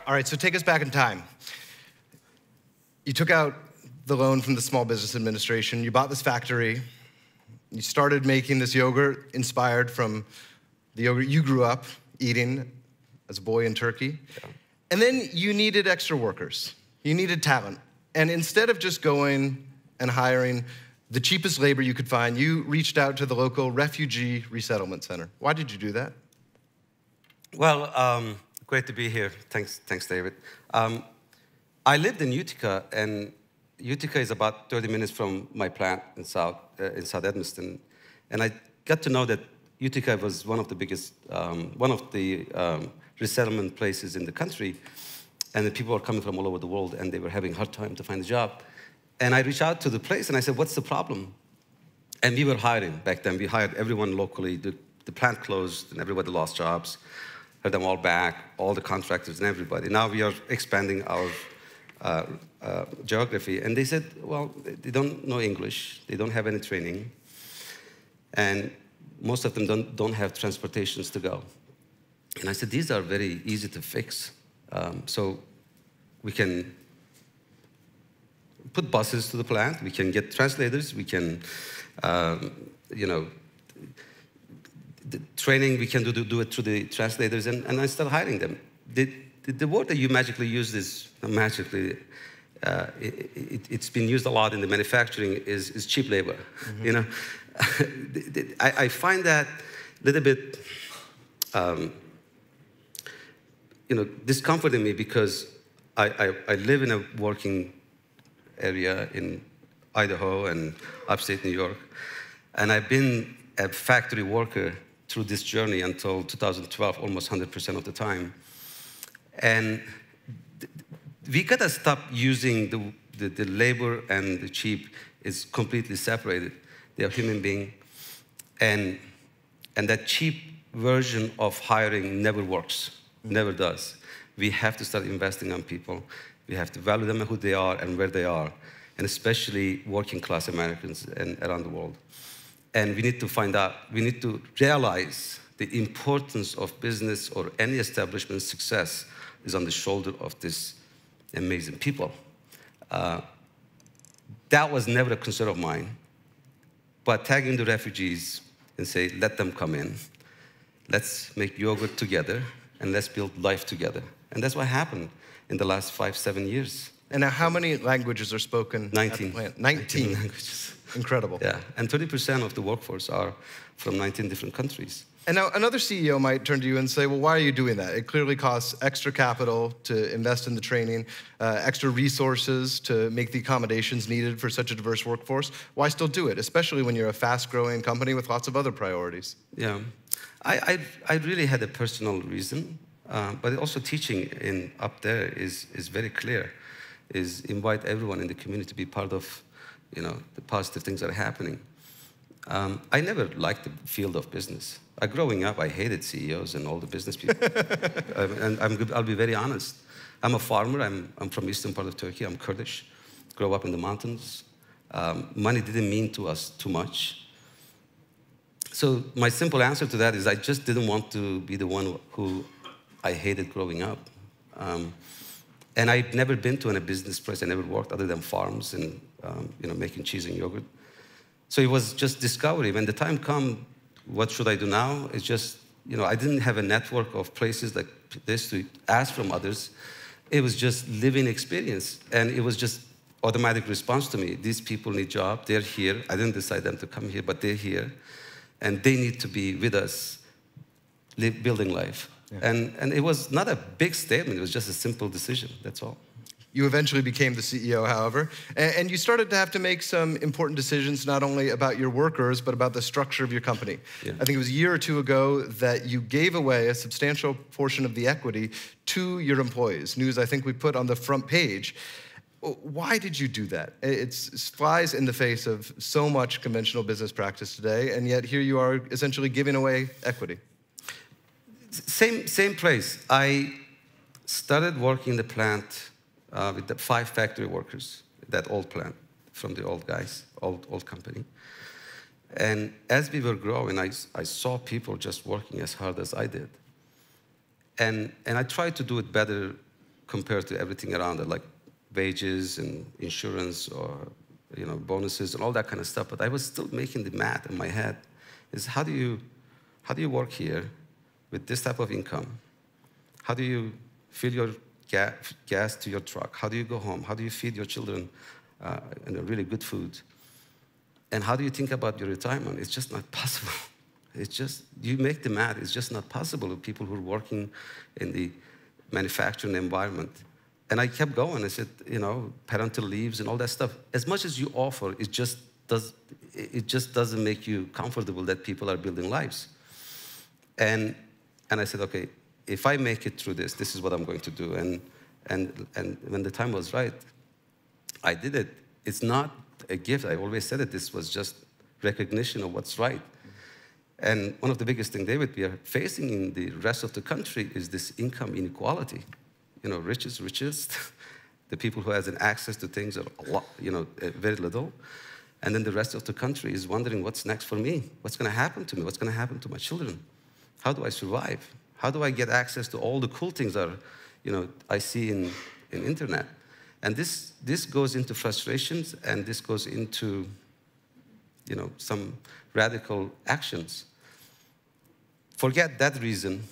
All right, so take us back in time. You took out the loan from the Small Business Administration. You bought this factory. You started making this yogurt inspired from the yogurt you grew up eating as a boy in Turkey. Yeah. And then you needed extra workers. You needed talent. And instead of just going and hiring the cheapest labor you could find, you reached out to the local refugee resettlement center. Why did you do that? Well, great to be here. Thanks, David. I lived in Utica, and Utica is about 30 minutes from my plant in South Edmiston. And I got to know that Utica was one of the biggest, resettlement places in the country. And the people were coming from all over the world, and they were having a hard time to find a job. And I reached out to the place, and I said, what's the problem? And we were hiring back then. We hired everyone locally. The plant closed, and everybody lost jobs. Had them all back, all the contractors and everybody. Now we are expanding our geography. And they said, well, they don't know English. They don't have any training. And most of them don't have transportations to go. And I said, these are very easy to fix. So we can put buses to the plant. We can get translators. We can, the training, we can do it through the translators. And I started hiring them. The word that you magically use is magically, it's been used a lot in the manufacturing, is cheap labor. Mm-hmm. You know, I find that a little bit, discomforting me, because I live in a working area in Idaho and upstate New York, and I've been a factory worker through this journey until 2012, almost 100% of the time. And we gotta stop using the labor and the cheap is completely separated. They are human beings, and that cheap version of hiring never works, never does. We have to start investing on people. We have to value them who they are and where they are, and especially working class Americans and around the world. And we need to find out, we need to realize the importance of business or any establishment's success is on the shoulder of these amazing people. That was never a concern of mine. But tagging the refugees and say, let them come in. Let's make yogurt together, and let's build life together. And that's what happened in the last 5-7 years. And now how many languages are spoken 19. at the plant? 19 languages. Incredible. Yeah, and 30% of the workforce are from 19 different countries. And now another CEO might turn to you and say, well, why are you doing that? It clearly costs extra capital to invest in the training, extra resources to make the accommodations needed for such a diverse workforce. Why still do it, especially when you're a fast-growing company with lots of other priorities? Yeah, I really had a personal reason, but also teaching up there is very clear, is invite everyone in the community to be part of, the positive things that are happening. I never liked the field of business. Growing up, I hated CEOs and all the business people. And I'll be very honest. I'm a farmer. I'm from eastern part of Turkey. I'm Kurdish. Grew up in the mountains. Money didn't mean to us too much. So my simple answer to that is I just didn't want to be the one who I hated growing up. And I'd never been to a business place. I never worked other than farms and making cheese and yogurt. So it was just discovery. When the time come, what should I do now? It's just, I didn't have a network of places like this to ask from others. It was just living experience. And it was just automatic response to me. These people need job. They're here. I didn't decide them to come here, but they're here. And they need to be with us, building life. Yeah. And it was not a big statement. It was just a simple decision. That's all. You eventually became the CEO, however, and you started to have to make some important decisions, not only about your workers, but about the structure of your company. Yeah. I think it was a year or two ago that you gave away a substantial portion of the equity to your employees. News I think we put on the front page. Why did you do that? It flies in the face of so much conventional business practice today, and yet here you are essentially giving away equity. Same place. I started working in the plant with the 5 factory workers, that old plant, from the old guys, old company. And as we were growing, I saw people just working as hard as I did. And I tried to do it better compared to everything around it, like wages and insurance or bonuses and all that kind of stuff. But I was still making the math in my head. Is how do you work here with this type of income? How do you fill your gas to your truck? How do you go home? How do you feed your children really good food? And how do you think about your retirement? It's just not possible. It's just, you make the math, it's just not possible with people who are working in the manufacturing environment. And I kept going. I said, parental leaves and all that stuff. As much as you offer, it just doesn't make you comfortable that people are building lives. And I said, okay, if I make it through this is what I'm going to do. And when the time was right, I did it. It's not a gift. I always said it. This was just recognition of what's right. And one of the biggest things, David, we are facing in the rest of the country is this income inequality. Richest. The people who has an access to things are a lot, very little. And then the rest of the country is wondering, what's next for me? What's going to happen to me? What's going to happen to my children? How do I survive? How do I get access to all the cool things that I see in internet? And this goes into frustrations, and this goes into some radical actions. Forget that reason.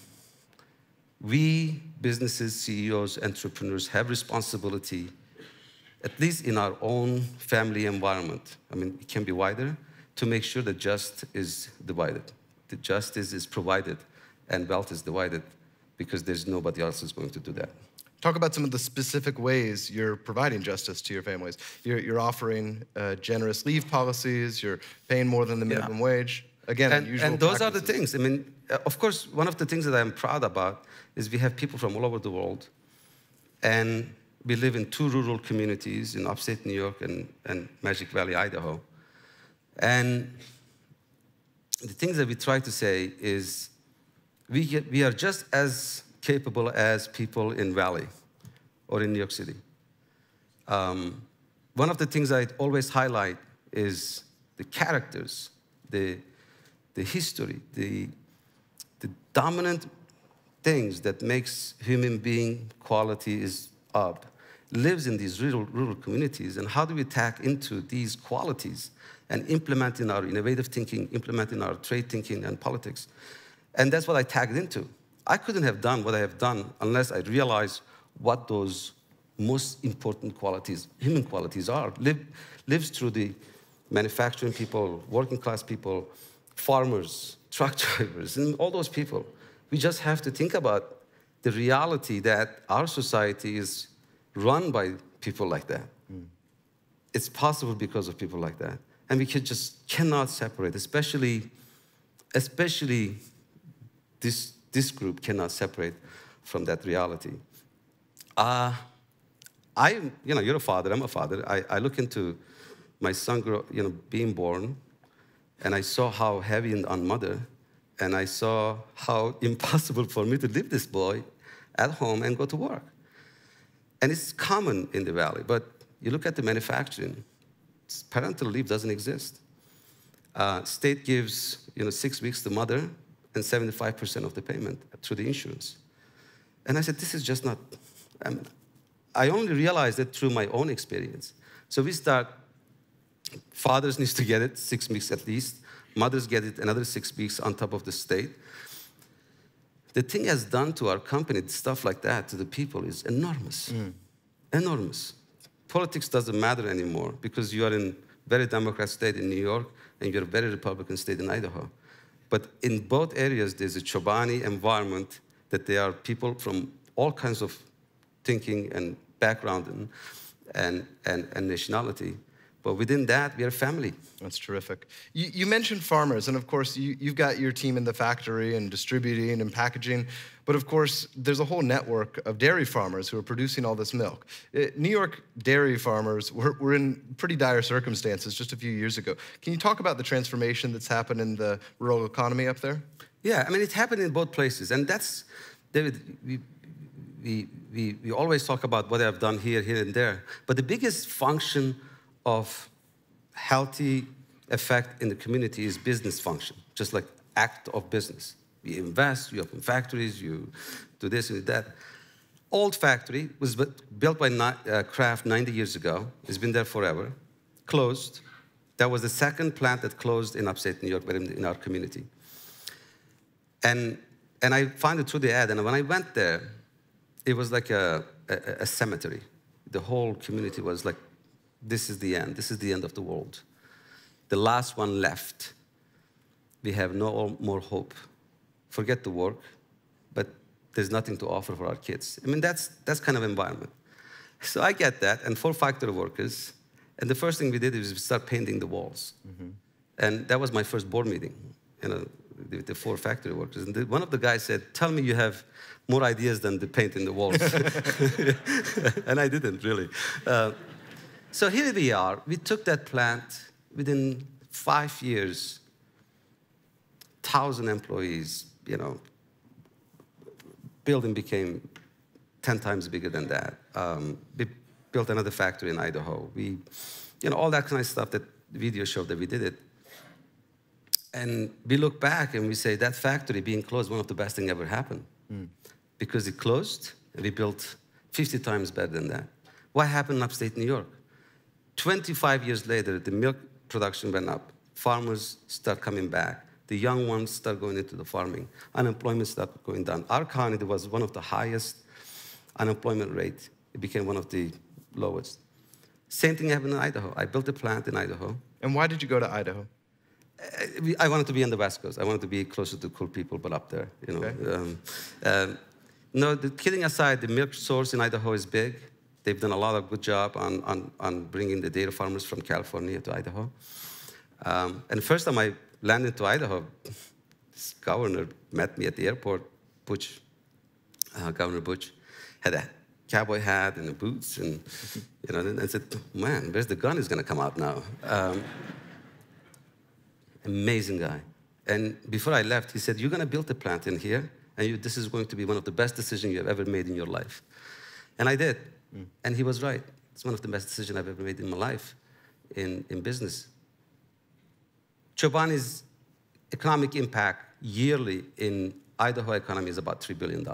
We, businesses, CEOs, entrepreneurs, have responsibility, at least in our own family environment. I mean, it can be wider, to make sure that justice is divided. The justice is provided and wealth is divided, because there's nobody else who's going to do that. Talk about some of the specific ways you're providing justice to your families. You're offering generous leave policies. You're paying more than the minimum wage. Again, unusual and those practices. are the things. I mean, of course, one of the things that I'm proud about is we have people from all over the world, and we live in 2 rural communities in upstate New York and Magic Valley, Idaho. And the things that we try to say is we are just as capable as people in Valley or in New York City. One of the things I always highlight is the characters, the history, the dominant things that makes human being quality is up, lives in these rural communities. And how do we tap into these qualities and implement in our innovative thinking, implement in our trade thinking and politics? And that's what I tagged into. I couldn't have done what I have done unless I realized what those most important qualities, human qualities are. Lives through the manufacturing people, working class people, farmers, truck drivers, and all those people. We just have to think about the reality that our society is run by people like that. It's possible because of people like that. And we just cannot separate, especially this group cannot separate from that reality. You're a father, I'm a father. I look into my son being born, and I saw how heavy on mother, and I saw how impossible for me to leave this boy at home and go to work. And it's common in the Valley, but you look at the manufacturing, parental leave doesn't exist. State gives 6 weeks to mother and 75% of the payment through the insurance. And I said, this is just not, I only realized it through my own experience. So we start, fathers need to get it 6 weeks at least, mothers get it another 6 weeks on top of the state. The thing has done to our company, stuff like that, to the people is enormous, enormous. Politics doesn't matter anymore because you are in very Democrat state in New York and you're a very Republican state in Idaho. But in both areas, there's a Chobani environment that there are people from all kinds of thinking and background and nationality. But within that, we are family. That's terrific. You mentioned farmers, and of course, you've got your team in the factory and distributing and packaging. But of course, there's a whole network of dairy farmers who are producing all this milk. New York dairy farmers were in pretty dire circumstances just a few years ago. Can you talk about the transformation that's happened in the rural economy up there? Yeah, I mean, it happened in both places. And that's, David, we always talk about what I've done here, and there. But the biggest function of healthy effect in the community is business function, just like act of business. You invest, you open factories, you do this and that. Old factory, was built by Kraft 90 years ago. It's been there forever. Closed. That was the second plant that closed in upstate New York, but in our community. And I found it through the ad, and when I went there, it was like a cemetery. The whole community was like, this is the end. This is the end of the world. The last one left. We have no more hope. Forget the work, but there's nothing to offer for our kids. I mean, that's kind of environment. So I get that, and 4 factory workers, and the first thing we did is we start painting the walls. Mm-hmm. And that was my first board meeting, with the 4 factory workers. And one of the guys said, tell me you have more ideas than the paint in the walls. And I didn't, really. So here we are. We took that plant within 5 years, 1,000 employees, building became 10 times bigger than that. We built another factory in Idaho. We, all that kind of stuff, that video showed that we did it. And we look back and we say, that factory being closed, one of the best things ever happened. Mm. Because it closed, and we built 50 times better than that. What happened in upstate New York? 25 years later, the milk production went up. Farmers start coming back. The young ones start going into the farming. Unemployment started going down. Our county was one of the highest unemployment rate. It became one of the lowest. Same thing happened in Idaho. I built a plant in Idaho. And why did you go to Idaho? I wanted to be on the West Coast. I wanted to be closer to cool people, but up there, Okay. No, kidding aside, the milk source in Idaho is big. They've done a lot of good job on bringing the dairy farmers from California to Idaho. And the first time I landed to Idaho, this governor met me at the airport, Governor Butch, had a cowboy hat and the boots, and I said, man, where's the gun is going to come out now? Amazing guy. And before I left, he said, you're going to build a plant in here, and this is going to be one of the best decisions you have ever made in your life. And I did. Mm. And he was right. It's one of the best decisions I've ever made in my life in business. Chobani's economic impact yearly in Idaho economy is about $3 billion.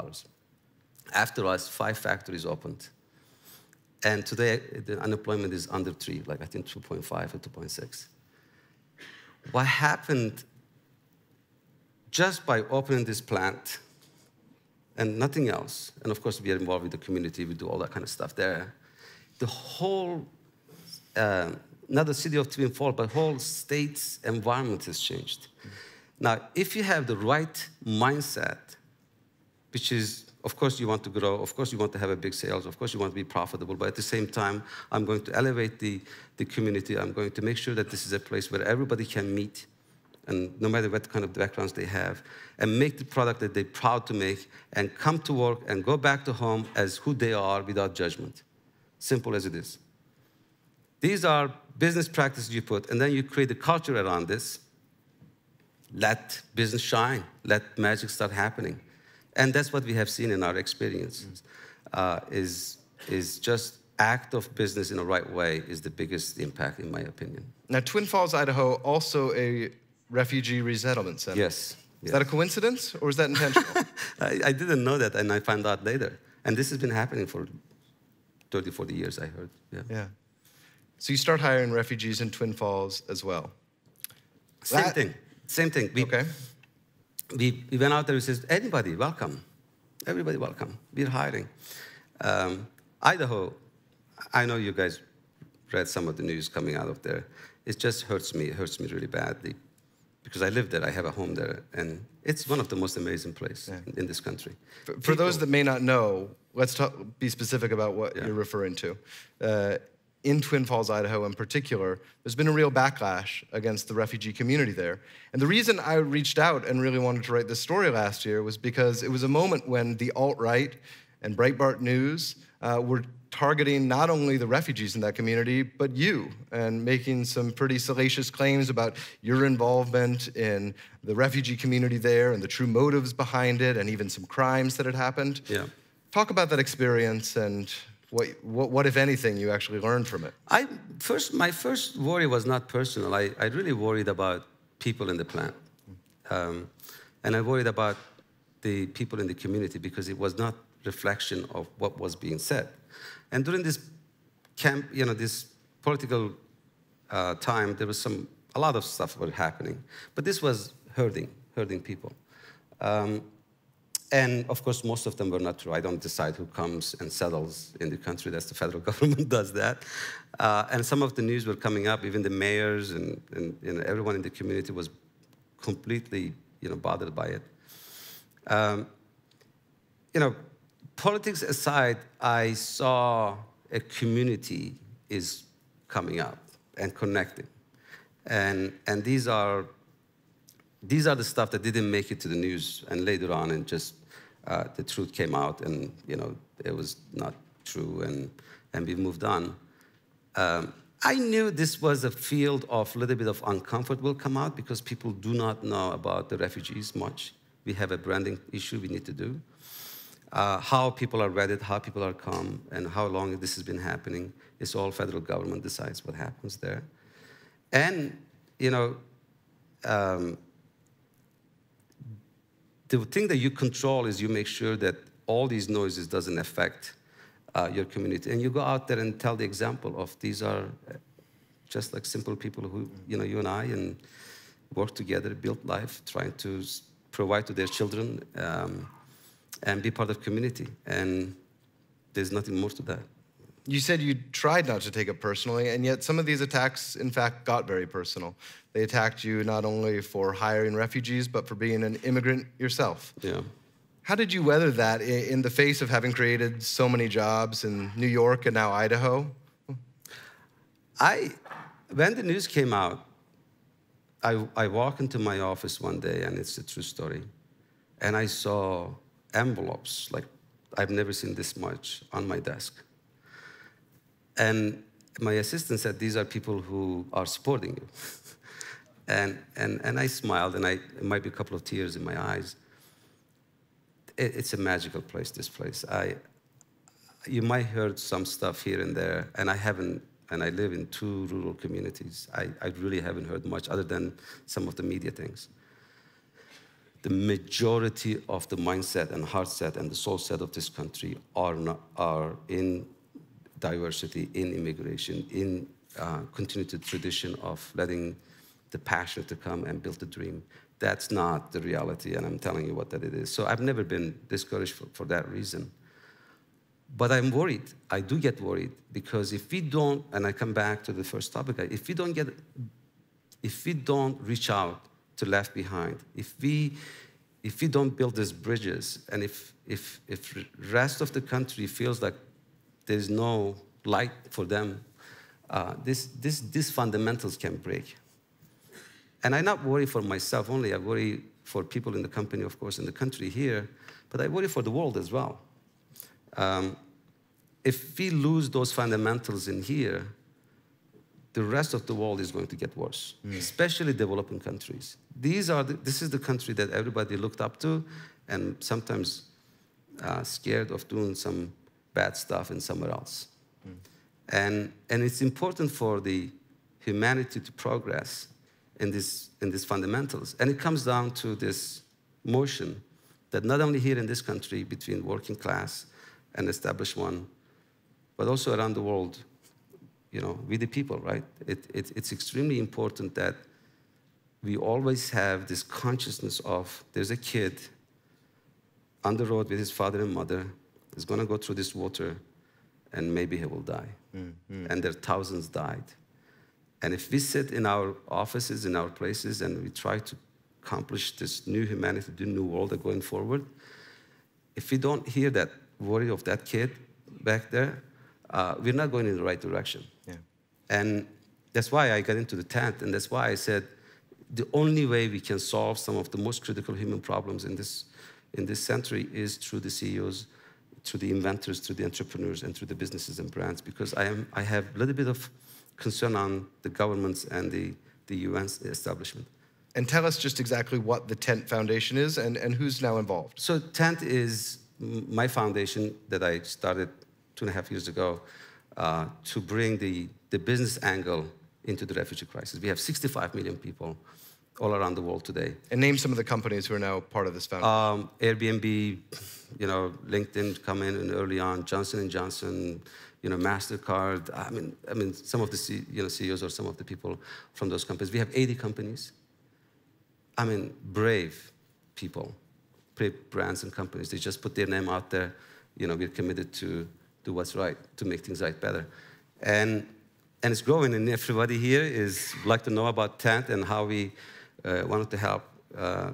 After us, 5 factories opened. And today, the unemployment is under 3, like I think 2.5 or 2.6. What happened just by opening this plant and nothing else, and of course we are involved with the community, we do all that kind of stuff there, the whole, not the city of Twin Falls, but whole state's environment has changed. Mm-hmm. Now, if you have the right mindset, which is, of course you want to grow, of course you want to have a big sales, of course you want to be profitable, but at the same time, I'm going to elevate the community. I'm going to make sure that this is a place where everybody can meet, and no matter what kind of backgrounds they have, and make the product that they're proud to make, and come to work and go back to home as who they are without judgment. Simple as it is. These are business practices you put, and then you create a culture around this. Let business shine. Let magic start happening. And that's what we have seen in our experiences, is just act of business in the right way is the biggest impact, in my opinion. Now, Twin Falls, Idaho, also a refugee resettlement center. Yes. Is that a coincidence, or is that intentional? I didn't know that, and I found out later. And this has been happening for 30, 40 years, I heard. Yeah. So you start hiring refugees in Twin Falls as well. Same thing. We went out there and said, anybody, welcome. Everybody welcome. We're hiring. Idaho, I know you guys read some of the news coming out of there. It just hurts me. It hurts me really badly. Because I live there, I have a home there, and it's one of the most amazing places in this country. For those that may not know, let's be specific about what you're referring to. In Twin Falls, Idaho in particular, there's been a real backlash against the refugee community there. And the reason I reached out and really wanted to write this story last year was because it was a moment when the alt-right and Breitbart News were targeting not only the refugees in that community, but you, and making some pretty salacious claims about your involvement in the refugee community there and the true motives behind it, and even some crimes that had happened. Yeah. Talk about that experience and what, if anything, you actually learned from it. My first worry was not personal. I really worried about people in the plant. And I worried about the people in the community because it was not reflection of what was being said. And during this this political time, there was a lot of stuff was happening, but this was hurting people. And of course, most of them were not true. I don't decide who comes and settles in the country. That's the federal government does that. And some of the news were coming up. Even the mayors and everyone in the community was completely bothered by it. Politics aside, I saw a community is coming up and connecting, and these are the stuff that didn't make it to the news, and later on, and just the truth came out, and it was not true, and we moved on. I knew this was a field of a little bit of uncomfort will come out because people do not know about the refugees much. We have a branding issue we need to do. How people are read it, how people are come, and how long this has been happening. It's all federal government decides what happens there. And, the thing that you control is you make sure that all these noises doesn't affect your community. And you go out there and tell the example of these are just like simple people who, you and I, and work together, build life, trying to provide to their children, and be part of community. And there's nothing more to that. You said you tried not to take it personally, and yet some of these attacks, in fact, got very personal. They attacked you not only for hiring refugees, but for being an immigrant yourself. Yeah. How did you weather that in the face of having created so many jobs in New York and now Idaho? When the news came out, I walked into my office one day, and it's a true story, and I saw envelopes, like I've never seen this much, on my desk. And my assistant said, these are people who are supporting you. and I smiled, and it might be a couple of tears in my eyes. It's a magical place, this place. You might heard some stuff here and there, and I live in 2 rural communities. I really haven't heard much other than some of the media things. The majority of the mindset and heart set and the soul set of this country are in diversity, in immigration, in continued tradition of letting the passion to come and build the dream. That's not the reality, and I'm telling you what that it is. So I've never been discouraged for that reason. But I'm worried. I do get worried because if we don't, and I come back to the first topic, if we don't reach out to left behind, if we don't build these bridges, and if rest of the country feels like there's no light for them, these fundamentals can break. And I'm not worried for myself only. I worry for people in the company, of course, in the country here, but I worry for the world as well. If we lose those fundamentals in here, the rest of the world is going to get worse, especially developing countries. This is the country that everybody looked up to, and sometimes scared of doing some bad stuff in somewhere else. And it's important for the humanity to progress in these fundamentals. And it comes down to this motion that not only here in this country between working class and established one, but also around the world, we the people, right? It's extremely important that we always have this consciousness of there's a kid on the road with his father and mother, is gonna go through this water, and maybe he will die. And there are thousands died. And if we sit in our offices, in our places, and we try to accomplish this new humanity, the new world that's going forward, if we don't hear that worry of that kid back there, we're not going in the right direction. Yeah. And that's why I got into the tent, and that's why I said the only way we can solve some of the most critical human problems in this century is through the CEOs, through the inventors, through the entrepreneurs, and through the businesses and brands, because I have a little bit of concern on the governments and the UN establishment. And tell us just exactly what the Tent Foundation is and who's now involved. So Tent is my foundation that I started 2.5 years ago to bring the business angle into the refugee crisis. We have 65 million people all around the world today. And name some of the companies who are now part of this foundation. Airbnb, LinkedIn come in early on, Johnson & Johnson, MasterCard. I mean, some of the CEOs or some of the people from those companies. We have 80 companies. I mean, brave people, brave brands and companies. They just put their name out there. We're committed to do what's right, to make things right better. And it's growing, and everybody here is like to know about Tent and how we wanted to help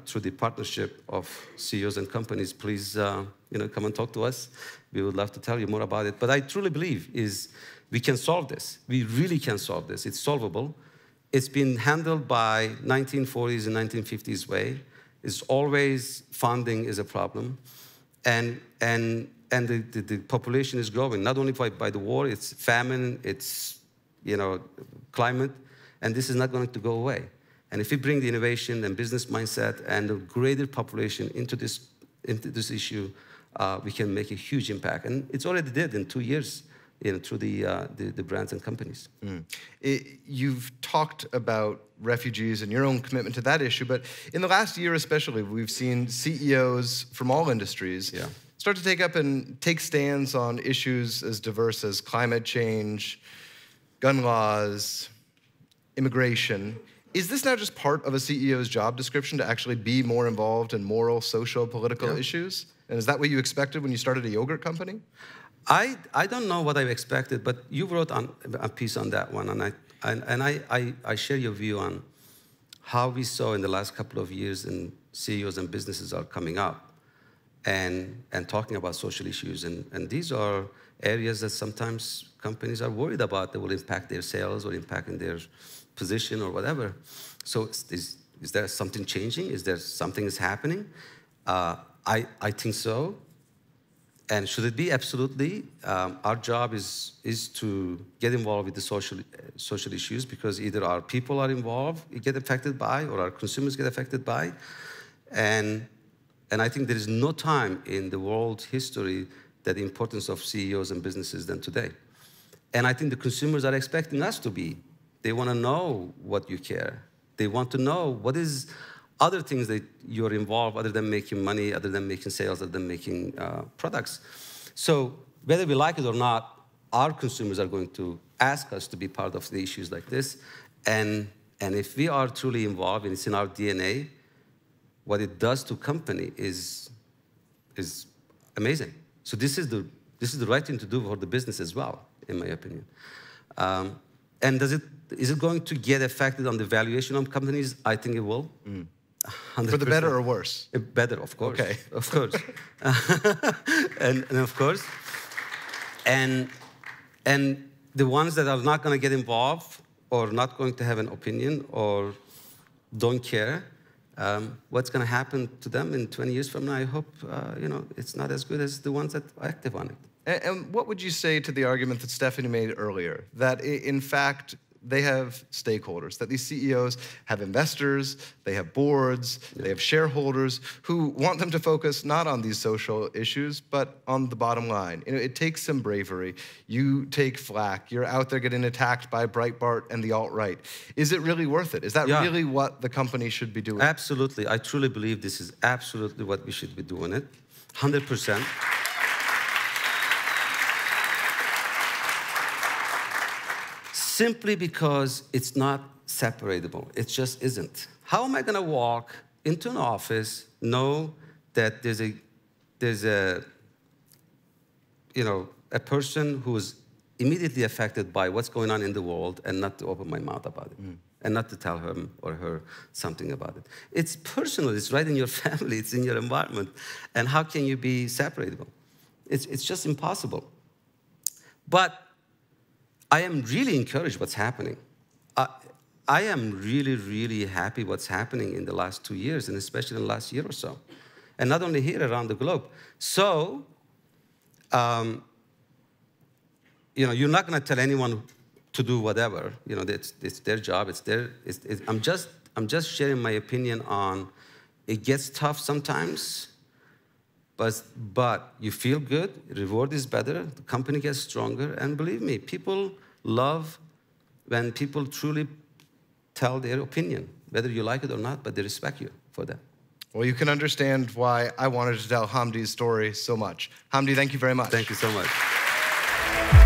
through the partnership of CEOs and companies. Please, come and talk to us. We would love to tell you more about it. But I truly believe we can solve this. We really can solve this. It's solvable. It's been handled by 1940s and 1950s way. It's always funding is a problem, and the population is growing. Not only by the war, it's famine, it's climate, and this is not going to go away. And if we bring the innovation and business mindset and a greater population into this issue, we can make a huge impact. And it's already did in 2 years, through the brands and companies. You've talked about refugees and your own commitment to that issue, but in the last year especially, we've seen CEOs from all industries start to take stands on issues as diverse as climate change, gun laws, immigration. Is this now just part of a CEO's job description to actually be more involved in moral, social, political issues? And is that what you expected when you started a yogurt company? I don't know what I expected, but you wrote a piece on that one, and I share your view on how we saw in the last couple of years and CEOs and businesses are coming up and talking about social issues. And these are areas that sometimes companies are worried about that will impact their sales or impact in their position or whatever. So is there something changing? Is there something is happening? I think so. And should it be? Absolutely. Our job is to get involved with the social issues, because either our people are involved, get affected by, or our consumers get affected by. And I think there is no time in the world history that the importance of CEOs and businesses than today. And I think the consumers are expecting us to be. They want to know what you care. They want to know what is other things that you're involved, other than making money, other than making sales, other than making products. So whether we like it or not, our consumers are going to ask us to be part of the issues like this. And if we are truly involved, and it's in our DNA, what it does to company is amazing. So this is the right thing to do for the business as well, in my opinion. And is it going to get affected on the valuation of companies? I think it will. 100%. For the better or worse? Better, of course. Okay. Of course. and of course. And the ones that are not going to get involved or not going to have an opinion or don't care, what's going to happen to them in 20 years from now? I hope it's not as good as the ones that are active on it. And what would you say to the argument that Stephanie made earlier, that in fact they have stakeholders, that these CEOs have investors, they have boards, they have shareholders who want them to focus not on these social issues, but on the bottom line? It takes some bravery. You take flack. You're out there getting attacked by Breitbart and the alt-right. Is it really worth it? Is that really what the company should be doing? Absolutely. I truly believe this is absolutely what we should be doing it, 100%. Simply because it's not separatable. It just isn't. How am I going to walk into an office, know that there's a person who's immediately affected by what's going on in the world, and not to open my mouth about it, and not to tell him or her something about it? It's personal. It's right in your family. It's in your environment. And how can you be separatable? It's just impossible. But I am really encouraged what's happening. I am really, really happy what's happening in the last 2 years, and especially in the last year or so. And not only here, around the globe. So, you're not going to tell anyone to do whatever. It's their job. I'm just sharing my opinion on it gets tough sometimes, but you feel good, reward is better, the company gets stronger, and believe me, people love when people truly tell their opinion. whether you like it or not, but they respect you for that. Well, you can understand why I wanted to tell Hamdi's story so much. Hamdi, thank you very much. Thank you so much.